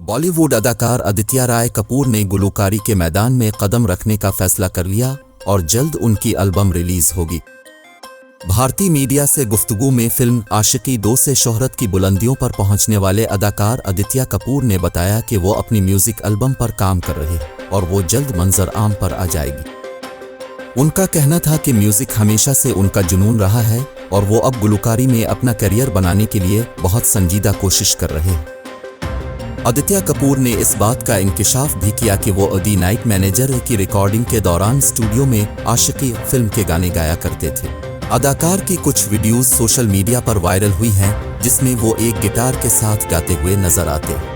बॉलीवुड अदाकार आदित्य राय कपूर ने गुलकारी के मैदान में कदम रखने का फैसला कर लिया और जल्द उनकी एल्बम रिलीज होगी। भारतीय मीडिया से गुफ्तगू में फिल्म आशिकी 2 से शोहरत की बुलंदियों पर पहुंचने वाले अदाकार आदित्य कपूर ने बताया कि वो अपनी म्यूजिक एल्बम पर काम कर रहे और वो जल्द मंजर आम पर आ जाएगी। उनका कहना था कि म्यूजिक हमेशा से उनका जुनून रहा है और वो अब गुलकारी में अपना करियर बनाने के लिए बहुत संजीदा कोशिश कर रहे हैं। आदित्य कपूर ने इस बात का इंकिशाफ भी किया कि वो दी नाइट मैनेजर की रिकॉर्डिंग के दौरान स्टूडियो में आशिकी फिल्म के गाने गाया करते थे। अदाकार की कुछ वीडियोस सोशल मीडिया पर वायरल हुई हैं जिसमें वो एक गिटार के साथ गाते हुए नजर आते हैं।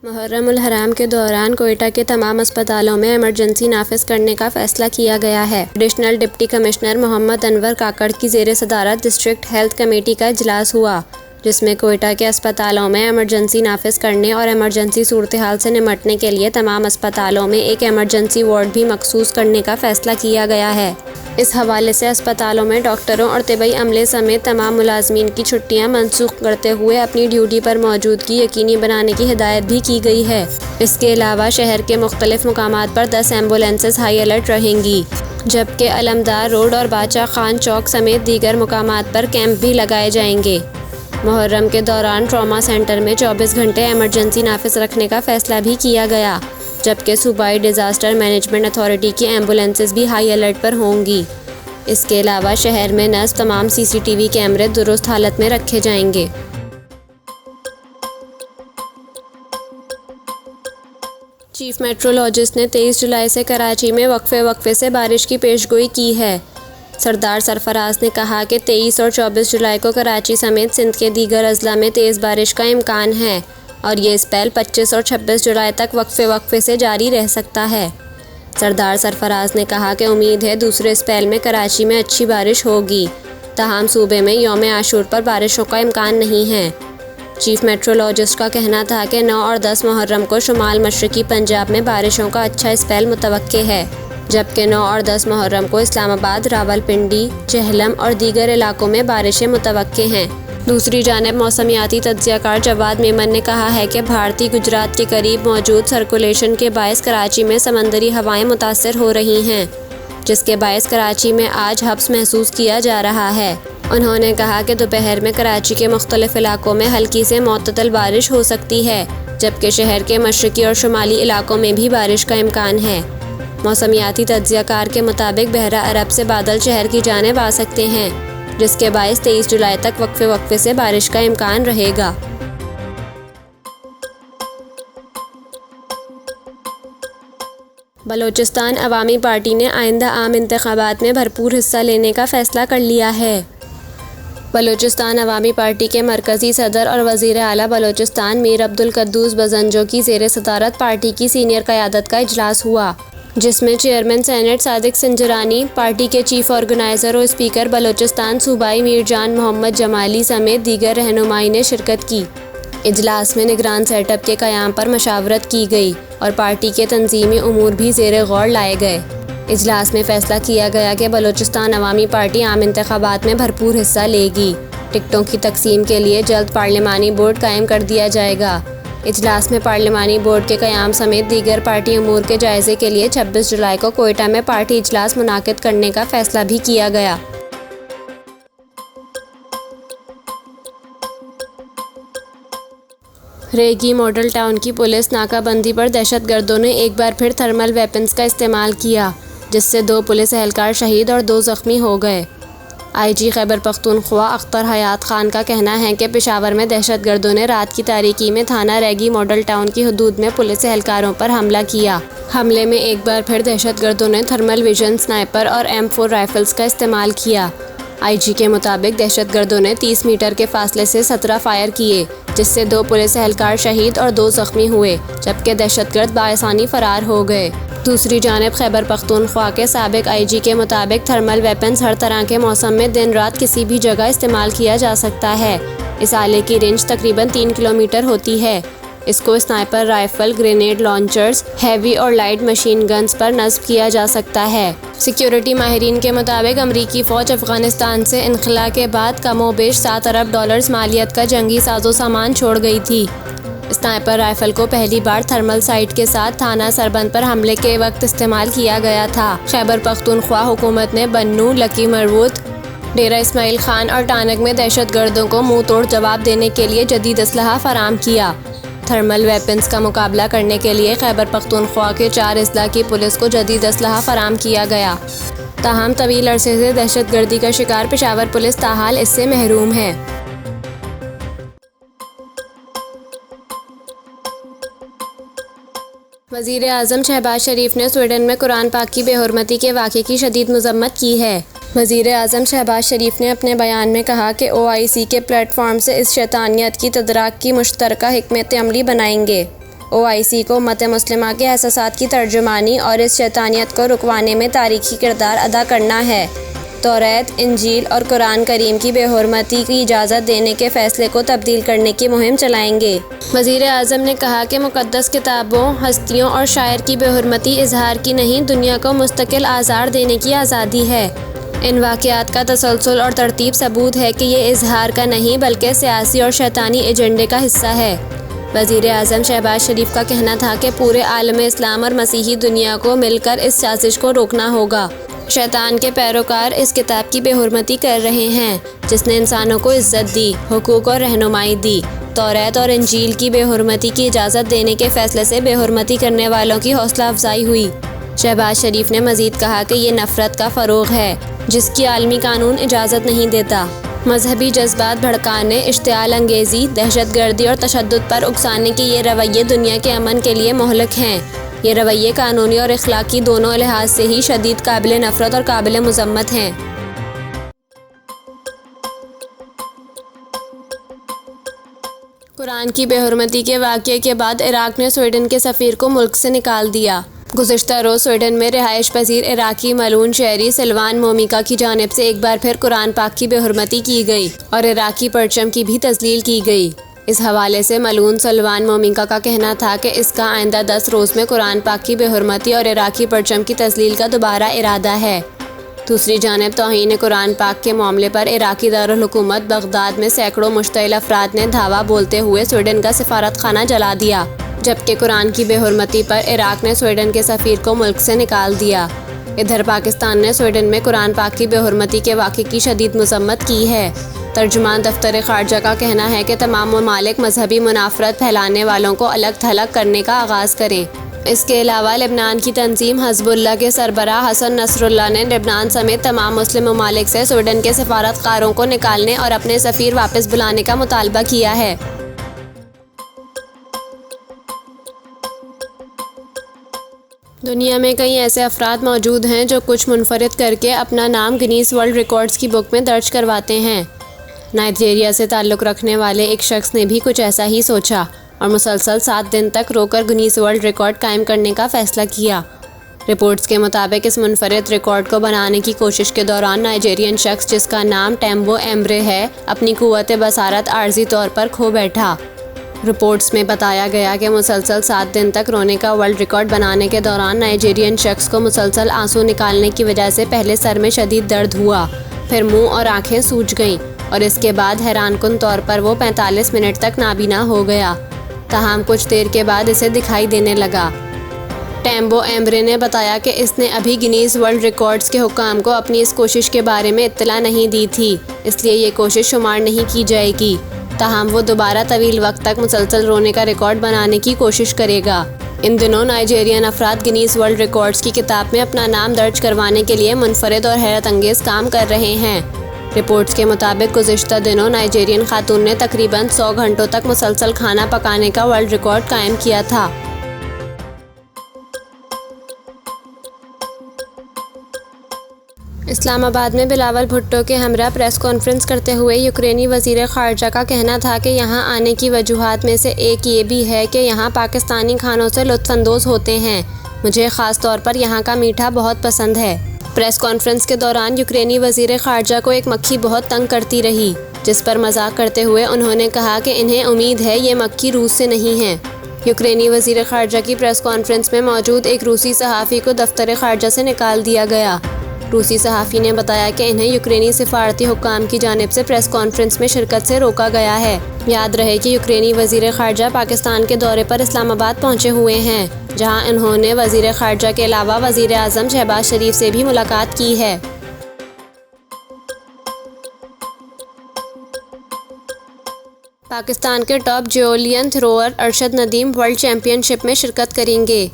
मुहर्रम उल हराम के दौरान कोयटा के तमाम अस्पतालों में इमरजेंसी नाफिज करने का फैसला किया गया है। Additional deputy commissioner Mohammad Anwar Kakar की ज़ेरे सदारत डिस्ट्रिक्ट हेल्थ कमेटी का इजलास हुआ, जिसमें कोयटा के अस्पतालों में इमरजेंसी नाफिज करने और इमरजेंसी सूरत हाल से निमटने के लिए तमाम अस्पतालों में एक इमरजेंसी वार्ड भी मखसूस करने का फैसला किया गया है। इस हवाले से अस्पतालों में डॉक्टरों और तिबई अमले समेत तमाम मुलाजमीन की छुट्टियां मनसूख करते हुए अपनी ड्यूटी पर मौजूदगी यकीनी बनाने की हिदायत भी की गई है। इसके अलावा शहर के मुख्तलिफ मुकामात पर 10 एम्बुलेंसेज हाई अलर्ट रहेंगी, जबकि अलमदार रोड और बादशाह खान चौक समेत दीगर मुकामात पर कैंप भी लगाए जाएंगे। मुहर्रम के दौरान ट्रॉमा सेंटर में 24 घंटे इमरजेंसी नाफिज रखने का फैसला भी किया गया, जबकि सूबाई डिज़ास्टर मैनेजमेंट अथॉरिटी की एम्बुलेंसेज भी हाई अलर्ट पर होंगी। इसके अलावा शहर में नस्ब तमाम CCTV कैमरे दुरुस्त हालत में रखे जाएंगे। चीफ मेट्रोलॉजिस्ट ने 23 जुलाई से कराची में वक्फे से बारिश की पेशगोई की है। सरदार सरफराज ने कहा कि 23 और 24 जुलाई को कराची समेत सिंध के दीगर अजला में तेज़ बारिश का इम्कान है और ये स्पेल 25 और 26 जुलाई तक वक्फे से जारी रह सकता है। सरदार सरफराज ने कहा कि उम्मीद है दूसरे स्पेल में कराची में अच्छी बारिश होगी, ताहम सूबे में यौम आशूर पर बारिशों का इम्कान नहीं है। चीफ मेट्रोलॉजिस्ट का कहना था कि 9 और 10 मुहर्रम को शुमाल मशरकी पंजाब में बारिशों का अच्छा स्पेल मुतवक्के है, जबकि 9 और 10 मुहर्रम को इस्लामाबाद, रावलपिंडी, जेहलम और दीगर इलाकों में बारिशें मुतवक्के हैं। दूसरी जानिब मौसमियाती तज्ज़ियाकार जवाद मेमन ने कहा है कि भारतीय गुजरात के करीब मौजूद सर्कुलेशन के बायस कराची में समंदरी हवाएं मुतासर हो रही हैं, जिसके बायस कराची में आज हब्स महसूस किया जा रहा है। उन्होंने कहा कि दोपहर में कराची के मुख्तलिफ इलाकों में हल्की से मुअत्तदल बारिश हो सकती है, जबकि शहर के मशरकी और शुमाली इलाकों में भी बारिश का इम्कान है। मौसमियाती तज्ज़ियाकार के मुताबिक बहरा अरब से बादल शहर की जानिब आ सकते हैं, जिसके बायस 23 जुलाई तक वक्फे से बारिश का इम्कान रहेगा। बलोचिस्तान अवामी पार्टी ने आइंदा आम इंतखाबात में भरपूर हिस्सा लेने का फैसला कर लिया है। बलोचिस्तान अवामी पार्टी के मरकज़ी सदर और वज़ीर आला बलोचिस्तान मीर अब्दुल कद्दूस बज़ंजो की ज़ेरे सदारत पार्टी की सीनियर क़यादत का इजलास हुआ, जिसमें चेयरमैन सेनेट सादिक सिंजरानी, पार्टी के चीफ ऑर्गेनाइज़र और स्पीकर बलोचिस्तान सूबाई मीरजान मोहम्मद जमाली समेत दीगर रहनुमाई ने शिरकत की। इजलास में निगरान सेटअप के क़याम पर मशावरत की गई और पार्टी के तंजीमी उमूर भी ज़ेरे गौर लाए गए। इजलास में फ़ैसला किया गया कि बलोचिस्तान अवामी पार्टी आम इंतखाबात में भरपूर हिस्सा लेगी। टिकटों की तकसीम के लिए जल्द पार्लिमानी बोर्ड कायम कर दिया जाएगा। इजलास में पार्लिमानी बोर्ड के क़याम समेत दीगर पार्टी उमूर के जायज़े के लिए 26 जुलाई को कोयटा में पार्टी इजलास मुनाकिद करने का फैसला भी किया गया। रेगी मॉडल टाउन की पुलिस नाकाबंदी पर दहशतगर्दों ने एक बार फिर थर्मल वेपन्स का इस्तेमाल किया, जिससे 2 पुलिस एहलकार शहीद और 2 ज़ख्मी हो गए। IG खैबर पख्तूनख्वा अख्तर हयात खान का कहना है कि पेशावर में दहशतगर्दों ने रात की तारीकी में थाना रेगी मॉडल टाउन की हदूद में पुलिस एहलकारों पर हमला किया। हमले में एक बार फिर दहशतगर्दों ने थर्मल विजन, स्नाइपर और M4 राइफल्स का इस्तेमाल किया। IG के मुताबिक दहशतगर्दों ने 30 मीटर के फासले से 17 फायर किए, जिससे 2 पुलिस एहलकार शहीद और 2 ज़ख्मी हुए, जबकि दहशतगर्द बाआसानी फ़रार हो गए। दूसरी जानिब खैबर पख्तूनख्वा के साबिक IG के मुताबिक थर्मल वेपन्स हर तरह के मौसम में दिन रात किसी भी जगह इस्तेमाल किया जा सकता है। इस आले की रेंज तकरीबन 3 किलोमीटर होती है। इसको sniper rifle, grenade launchers, heavy और लाइट मशीन गन्स पर नस्ब किया जा सकता है। सिक्योरिटी माहिरीन के मुताबिक अमरीकी फ़ौज अफगानिस्तान से इनखला के बाद कमोबेश 7 अरब डॉलर्स मालियत का जंगी साजो सामान छोड़ गई थी। स्नाइपर राइफल को पहली बार थर्मल साइट के साथ थाना सरबंद पर हमले के वक्त इस्तेमाल किया गया था। खैबर पख्तूनख्वा हुकूमत ने बन्नू, लकी मरबूत, डेरा इस्माइल खान और टानक में दहशतगर्दों को मुंह तोड़ जवाब देने के लिए जदीद असलहा फराम किया। थर्मल वेपन्स का मुकाबला करने के लिए खैबर पख्तूनख्वा के 4 अजला की पुलिस को जदीद असलहा फराम किया गया। ताहम तवील अरसे से दहशतगर्दी का शिकार पेशावर पुलिस ताहाल इससे महरूम है। वज़ीर आज़म शहबाज शरीफ ने स्वीडन में कुरान पाक की बेहुरमती के वाक़े की शदीद मज़म्मत की है। वज़ीर आज़म शहबाज शरीफ ने अपने बयान में कहा कि OIC के प्लेटफॉर्म से इस शैतानियत की तदराक की मुश्तरका हिकमत अमली बनाएंगे। OIC को उम्मत मुस्लिमा के एहसासात की तर्जुमानी और इस शैतानियत को रुकवाने में तारीखी किरदार अदा करना है। तौरात, इंजील और कुरान करीम की बेहुरमती की इजाज़त देने के फ़ैसले को तब्दील करने की मुहिम चलाएंगे। वज़ीर आज़म ने कहा कि मुक़द्दस किताबों, हस्तियों और शायर की बेहुरमती इजहार की नहीं, दुनिया को मुस्तकिल आज़ार देने की आज़ादी है। इन वाक़यात का तसलसल और तरतीब सबूत है कि ये इजहार का नहीं बल्कि सियासी और शैतानी एजेंडे का हिस्सा है। वज़ीर आज़म शहबाज शरीफ का कहना था कि पूरे आलम इस्लाम और मसीही दुनिया को मिलकर इस साजिश को रोकना होगा। शैतान के पैरोकार इस किताब की बेहुरमती कर रहे हैं जिसने इंसानों को इज्जत दी, हुकूक और रहनुमाई दी। तौरात और इंजील की बेहुरमती की इजाज़त देने के फ़ैसले से बेहुरमती करने वालों की हौसला अफजाई हुई। शहबाज शरीफ ने मज़ीद कहा कि ये नफ़रत का फ़रोग़ है जिसकी आलमी कानून इजाज़त नहीं देता। मजहबी जज्बात भड़काने, इश्तियाल अंगेज़ी, दहशतगर्दी और तशद्दुद पर उकसाने के ये रवैये दुनिया के अमन के लिए मोहलक हैं। ये रवैये कानूनी और इखलाकी दोनों लिहाज से ही शदीद काबिल नफ़रत और काबिल मुज़म्मत हैं। कुरान की बेहुरमती के वाक़ये के बाद इराक़ ने स्वीडन के सफ़ीर को मुल्क से निकाल दिया। गुज़िश्ता रोज़ स्वीडन में रिहाइश पजीर इराक़ी मलून शहरी सिल्वान मोमिका की जानिब से एक बार फिर कुरान पाक की बेहुरमती की गई और इराक़ी परचम की भी तज़लील की गई। इस हवाले से मलून सिल्वान मोमिका का कहना था कि इसका आइंदा 10 रोज़ में कुरान पाक की बेहुरमती और इराक़ी परचम की तज़लील का दोबारा इरादा है। दूसरी जानिब तौहीन कुरान पाक के मामले पर इराक़ी दारुल हुकूमत बगदाद में सैकड़ों मुश्तइल अफराद ने धावा बोलते हुए स्वीडन का सिफारत खाना जला दिया, जबकि कुरान की बेहुरमती पर इराक़ ने स्वीडन के सफ़ीर को मुल्क से निकाल दिया। इधर पाकिस्तान ने स्वीडन में कुरान पाक की बेहुरमती के वाक़े की शदीद मज़म्मत की है। तर्जुमान दफ्तर ख़ारजा का कहना है कि तमाम ममालिक मजहबी मुनाफरत फैलाने वालों को अलग थलग करने का आगाज़ करें। इसके अलावा लेबनान की तंजीम हज़बुल्लाह के सरबराह हसन नसरुल्लाह ने लेबनान समेत तमाम मुस्लिम ममालिक से स्वीडन के सफारतकारों को निकालने और अपने सफ़ीर वापस बुलाने का मुतालबा किया है। दुनिया में कई ऐसे अफराद मौजूद हैं जो कुछ मुनफरिद करके अपना नाम गिनीज वर्ल्ड रिकॉर्ड्स की बुक में दर्ज करवाते हैं। नाइजीरिया से ताल्लुक़ रखने वाले एक शख्स ने भी कुछ ऐसा ही सोचा और मुसलसल 7 दिन तक रोकर गिनीज वर्ल्ड रिकॉर्ड कायम करने का फ़ैसला किया। रिपोर्ट्स के मुताबिक इस मुनफरिद रिकॉर्ड को बनाने की कोशिश के दौरान नाइजीरियन शख्स जिसका नाम टेम्बो एम्ब्रे है अपनी कुव्वत बसारत आर्जी तौर पर खो बैठा। रिपोर्ट्स में बताया गया कि मुसलसल 7 दिन तक रोने का वर्ल्ड रिकॉर्ड बनाने के दौरान नाइजीरियन शख्स को मुसलसल आंसू निकालने की वजह से पहले सर में शदीद दर्द हुआ, फिर मुंह और आंखें सूज गईं और इसके बाद हैरानकुन तौर पर वो 45 मिनट तक नाबीना हो गया। ताहम कुछ देर के बाद इसे दिखाई देने लगा। टेम्बो एम्ब्रे ने बताया कि इसने अभी गिनीज वर्ल्ड रिकॉर्ड्स के हुक्काम को अपनी इस कोशिश के बारे में इत्तला नहीं दी थी, इसलिए ये कोशिश शुमार नहीं की जाएगी। ताहम वो दोबारा तवील वक्त तक मुसलसल रोने का रिकॉर्ड बनाने की कोशिश करेगा। इन दिनों नाइजीरियन अफराद गिनीज वर्ल्ड रिकॉर्ड्स की किताब में अपना नाम दर्ज करवाने के लिए मुनफरिद और हैरत अंगेज़ काम कर रहे हैं। रिपोर्ट्स के मुताबिक गुज़िश्ता दिनों नाइजीरियन खातून ने तकरीबन 100 घंटों तक मुसलसल खाना पकाने का वर्ल्ड रिकॉर्ड कायम किया था। इस्लामाबाद में बिलावल भुट्टो के हमरा प्रेस कॉन्फ्रेंस करते हुए यूक्रेनी वज़ीर ख़ारजा का कहना था कि यहाँ आने की वजूहात में से एक ये भी है कि यहाँ पाकिस्तानी खानों से लुत्फ़अंदोज़ होते हैं। मुझे ख़ास तौर पर यहाँ का मीठा बहुत पसंद है। प्रेस कॉन्फ्रेंस के दौरान यूक्रेनी वज़ीर ख़ारजा को एक मक्खी बहुत तंग करती रही, जिस पर मजाक करते हुए उन्होंने कहा कि इन्हें उम्मीद है ये मक्खी रूस से नहीं है। यूक्रेनी वज़ीर ख़ारजा की प्रेस कॉन्फ्रेंस में मौजूद एक रूसी सहाफ़ी को दफ्तर ख़ारजा से निकाल दिया गया। रूसी सहाफ़ी ने बताया कि इन्हें यूक्रेनी सिफारती हुक्काम की जानिब से प्रेस कॉन्फ्रेंस में शिरकत से रोका गया है। याद रहे कि यूक्रेनी वज़ीर ख़ारजा पाकिस्तान के दौरे पर इस्लामाबाद पहुंचे हुए हैं, जहां इन्होंने वज़ीर ख़ारजा के अलावा वज़ीर आज़म शहबाज शरीफ से भी मुलाकात की है। पाकिस्तान के top javelin thrower Arshad Nadeem world championship में शिरकत करेंगे।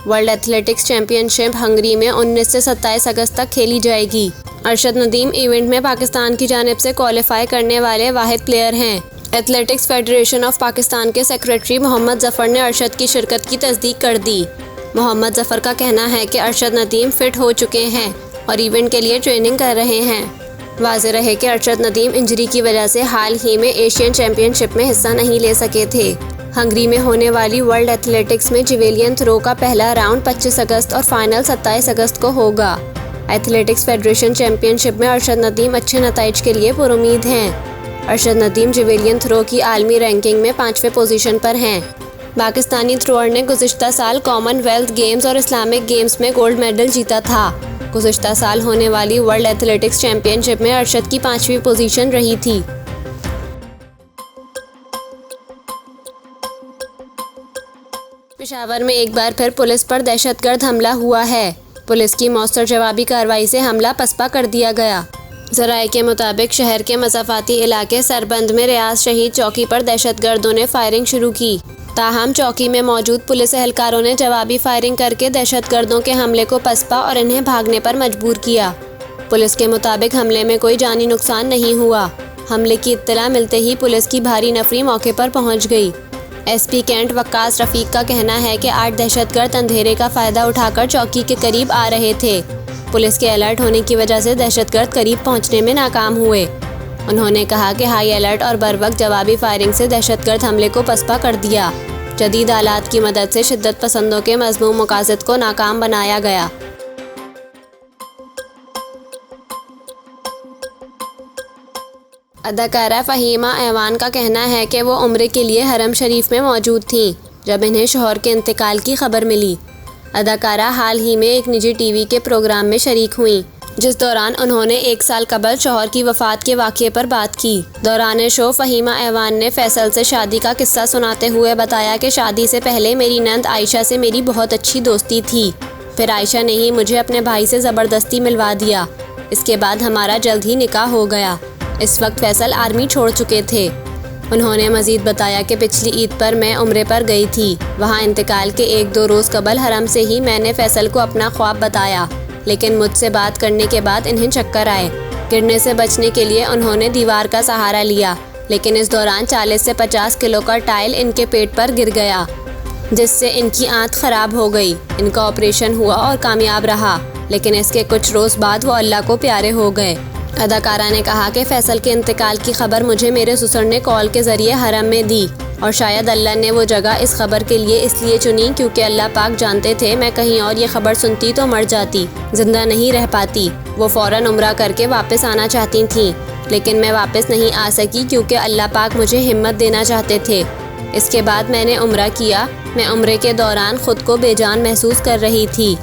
वर्ल्ड एथलेटिक्स चैंपियनशिप हंगरी में 19 से 27 अगस्त तक खेली जाएगी। अरशद नदीम इवेंट में पाकिस्तान की जानिब से क्वालिफाई करने वाले वाहिद प्लेयर हैं। एथलेटिक्स फेडरेशन ऑफ पाकिस्तान के सेक्रेटरी मोहम्मद ज़फ़र ने अरशद की शिरकत की तस्दीक कर दी। मोहम्मद ज़फ़र का कहना है कि अरशद नदीम फिट हो चुके हैं और इवेंट के लिए ट्रेनिंग कर रहे हैं। वाज़ेह रहे कि अरशद नदीम इंजरी की वजह से हाल ही में एशियन चैंपियनशिप में हिस्सा नहीं ले सके थे। हंगरी में होने वाली वर्ल्ड एथलेटिक्स में जेवेलियन थ्रो का पहला राउंड 25 अगस्त और फाइनल 27 अगस्त को होगा। एथलेटिक्स फेडरेशन चैंपियनशिप में अरशद नदीम अच्छे नताइज के लिए पुरुमीद हैं। अरशद नदीम जेवेलियन थ्रो की आलमी रैंकिंग में 5वें पोजीशन पर हैं। पाकिस्तानी थ्रोअर ने गुज़िश्ता साल कॉमनवेल्थ गेम्स और इस्लामिक गेम्स में गोल्ड मेडल जीता था। गुज़िश्ता साल होने वाली वर्ल्ड एथलेटिक्स चैंपियनशिप में अरशद की 5वीं पोजीशन रही थी। पेशावर में एक बार फिर पुलिस पर दहशतगर्द हमला हुआ है। पुलिस की मौसर जवाबी कार्रवाई से हमला पसपा कर दिया गया। ज़राए के मुताबिक शहर के मज़ाफ़ाती इलाके सरबंद में रियाज शहीद चौकी पर दहशतगर्दों ने फायरिंग शुरू की। ताहम चौकी में मौजूद पुलिस एहलकारों ने जवाबी फायरिंग करके दहशतगर्दों के हमले को पसपा और इन्हें भागने पर मजबूर किया। पुलिस के मुताबिक हमले में कोई जानी नुकसान नहीं हुआ। हमले की इत्तला मिलते ही पुलिस की भारी नफरी मौके पर पहुंच गई। एसपी कैंट वक्कास रफ़ीक का कहना है कि 8 दहशतगर्द अंधेरे का फ़ायदा उठाकर चौकी के करीब आ रहे थे। पुलिस के अलर्ट होने की वजह से दहशतगर्द करीब पहुंचने में नाकाम हुए। उन्होंने कहा कि हाई अलर्ट और बरवक्त जवाबी फायरिंग से दहशतगर्द हमले को पसपा कर दिया। जदीद आलात की मदद से शिद्दत पसंदों के मज़मूम मकासद को नाकाम बनाया गया। अदाकारा फ़हीमा ऐवान का कहना है कि वो उम्रे के लिए हरम शरीफ में मौजूद थीं जब इन्हें शौहर के इंतकाल की खबर मिली। अदाकारा हाल ही में एक निजी टीवी के प्रोग्राम में शरीक हुईं, जिस दौरान उन्होंने 1 साल कबल शौहर की वफ़ात के वाक़ये पर बात की। दौरान शो फ़हीमा ऐवान ने फैसल से शादी का किस्सा सुनाते हुए बताया कि शादी से पहले मेरी नंद आयशा से मेरी बहुत अच्छी दोस्ती थी। फिर आयशा ने ही मुझे अपने भाई से ज़बरदस्ती मिलवा दिया। इसके बाद हमारा जल्द ही निकाह हो गया। इस वक्त फैसल आर्मी छोड़ चुके थे। उन्होंने मज़ीद बताया कि पिछली ईद पर मैं उम्रे पर गई थी। वहाँ इंतकाल के 1-2 रोज़ कबल हरम से ही मैंने फैसल को अपना ख्वाब बताया, लेकिन मुझसे बात करने के बाद इन्हें चक्कर आए। गिरने से बचने के लिए उन्होंने दीवार का सहारा लिया, लेकिन इस दौरान 40 से 50 किलो का टाइल इनके पेट पर गिर गया, जिससे इनकी आंत ख़राब हो गई। इनका ऑपरेशन हुआ और कामयाब रहा, लेकिन इसके कुछ रोज़ बाद वो अल्लाह को प्यारे हो गए। अदाकारा ने कहा कि फैसल के इंतकाल की खबर मुझे मेरे ससुर ने कॉल के ज़रिए हरम में दी और शायद अल्लाह ने वो जगह इस खबर के लिए इसलिए चुनी क्योंकि अल्लाह पाक जानते थे मैं कहीं और ये खबर सुनती तो मर जाती, जिंदा नहीं रह पाती। वो फ़ौरन उम्रा करके वापस आना चाहती थीं, लेकिन मैं वापस नहीं आ सकी क्योंकि अल्लाह पाक मुझे हिम्मत देना चाहते थे। इसके बाद मैंने उम्रा किया। मैं उम्रे के दौरान ख़ुद को बेजान महसूस कर रही थी।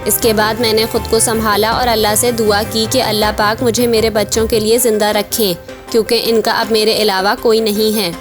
इसके बाद मैंने ख़ुद को संभाला और अल्लाह से दुआ की कि अल्लाह पाक मुझे मेरे बच्चों के लिए ज़िंदा रखें, क्योंकि इनका अब मेरे अलावा कोई नहीं है।